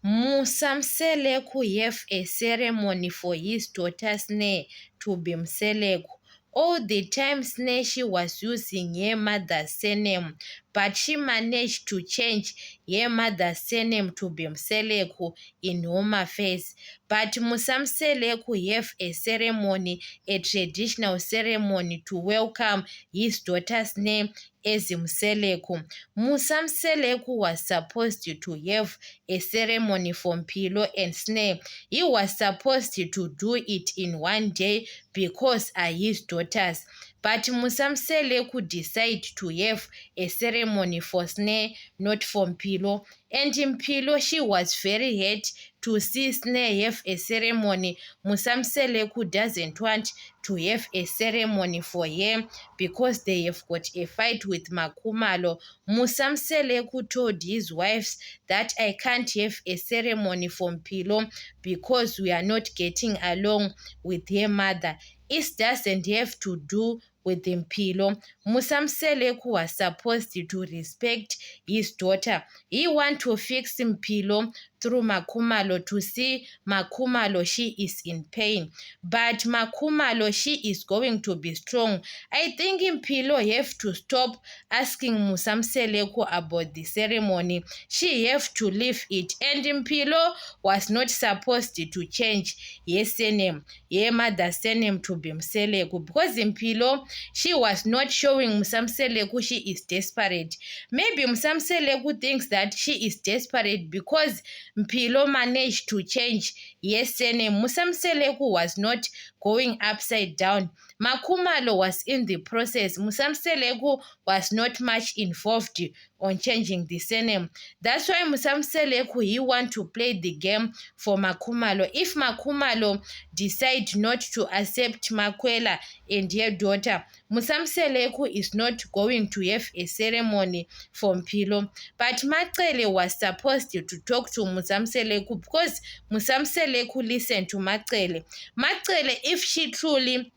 Musamseleku have a ceremony for his daughter Sneh to be Mseleku. All the time Sneh she was using her mother's surname, but she managed to change her mother's surname to be Mseleku in Home Affairs. But Musamseleku have a ceremony, a traditional ceremony to welcome his daughter's name as Mseleku. Musamseleku was supposed to have a ceremony for Mpilo and Sneh. He was supposed to do it in one day because are his daughters. But Musamseleku decided to have a ceremony for Sneh, not for Mpilo. And Mpilo, she was very hurt to see Sneh have a ceremony. Musamseleku doesn't want to have a ceremony for him because they have got a fight with Makumalo. Musamseleku told his wives that I can't have a ceremony for Mpilo because we are not getting along with her mother. It doesn't have to do with Mpilo. Musamseleku was supposed to respect his daughter. He want to fix Mpilo through Makumalo to see Makumalo she is in pain. But Makumalo she is going to be strong. I think Mpilo have to stop asking Musamseleku about the ceremony. She have to leave it. And Mpilo was not supposed to change her surname, her mother's surname to be Mseleku, because Mpilo she was not showing Musamseleku she is desperate. Maybe Musamseleku thinks that she is desperate because Mpilo managed to change her surname. Musamseleku was not going upside down. Makumalo was in the process. Musamseleku was not much involved on changing the surname. That's why Musamseleku he want to play the game for Makumalo. If Makumalo decide not to accept Makwela and her daughter, Musamseleku is not going to have a ceremony for Mpilo. But Macele was supposed to talk to Musamseleku because Musamseleku listened to Macele. Macele, if she truly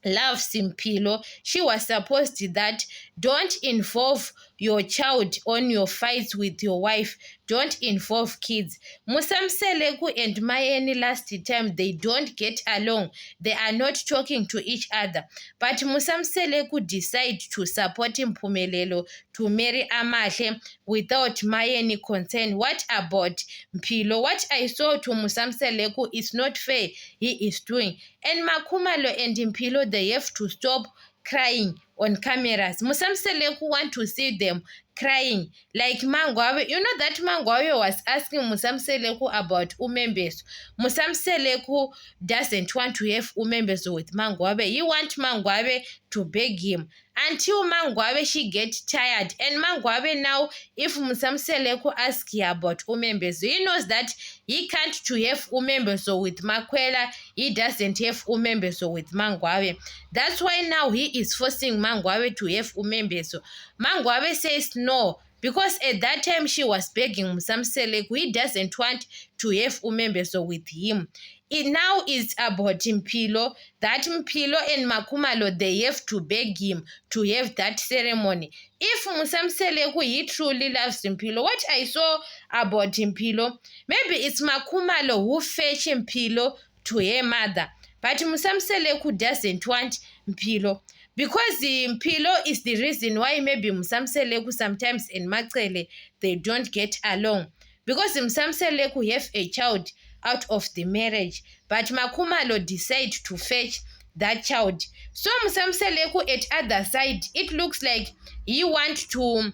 loves Mpilo, she was supposed to that don't involve your child on your fights with your wife. Don't involve kids. Musamseleku and Mayeni last time they don't get along. They are not talking to each other. But Musamseleku decide to support Mpumelelo to marry Amahle without Mayeni consent. What about Mpilo? What I saw to Musamseleku is not fair he is doing. And Makumalo and Mpilo, they have to stop crying on cameras. Musamseleku want to see them crying like Mangwawe. You know that Mangwawe was asking Musamseleku about Umembeso. Musamseleku doesn't want to have Umembeso with Mangwawe. He want Mangwawe to beg him until Mangwawe she get tired. And Mangwawe now, if Musamseleku asks her about Umembeso, he knows that he can't to have Umembeso with Makwela. He doesn't have Umembeso with Mangwawe. That's why now he is forcing Mangwawe to have Umembeso. Mangwawe says no, because at that time she was begging Musamseleku. He doesn't want to have Umembeso with him. It now is about Mpilo, that Mpilo and Makumalo, they have to beg him to have that ceremony. If Musamseleku, he truly loves Mpilo, what I saw about Mpilo, maybe it's Makumalo who fetch Mpilo to her mother. But Musamseleku doesn't want Mpilo. Because the Mpilo is the reason why maybe Musamseleku sometimes and Macele, they don't get along. Because Musamseleku have a child out of the marriage, but Makumalo decide to fetch that child. So Musamseleku at other side, it looks like he want to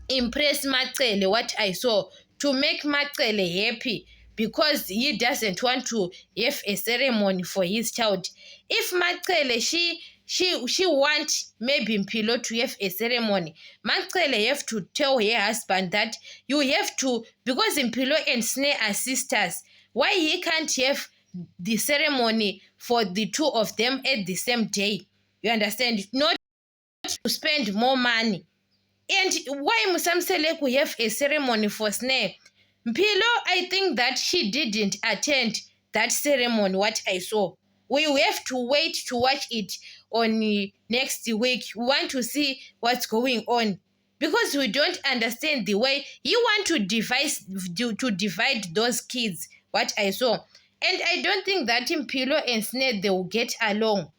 impress Macele, what I saw, to make Macele happy, because he doesn't want to have a ceremony for his child. If Macele, she want maybe Mpilo to have a ceremony, Macele have to tell her husband that you have to, because Mpilo and Sneh are sisters, why he can't have the ceremony for the two of them at the same day? You understand? Not to spend more money. And why Musamseleku have a ceremony for Sneh? Mpilo, I think that she didn't attend that ceremony, what I saw. We have to wait to watch it on next week. We want to see what's going on. because we don't understand the way you want to divide those kids, what I saw. And I don't think that Mpilo and Sneh, they will get along.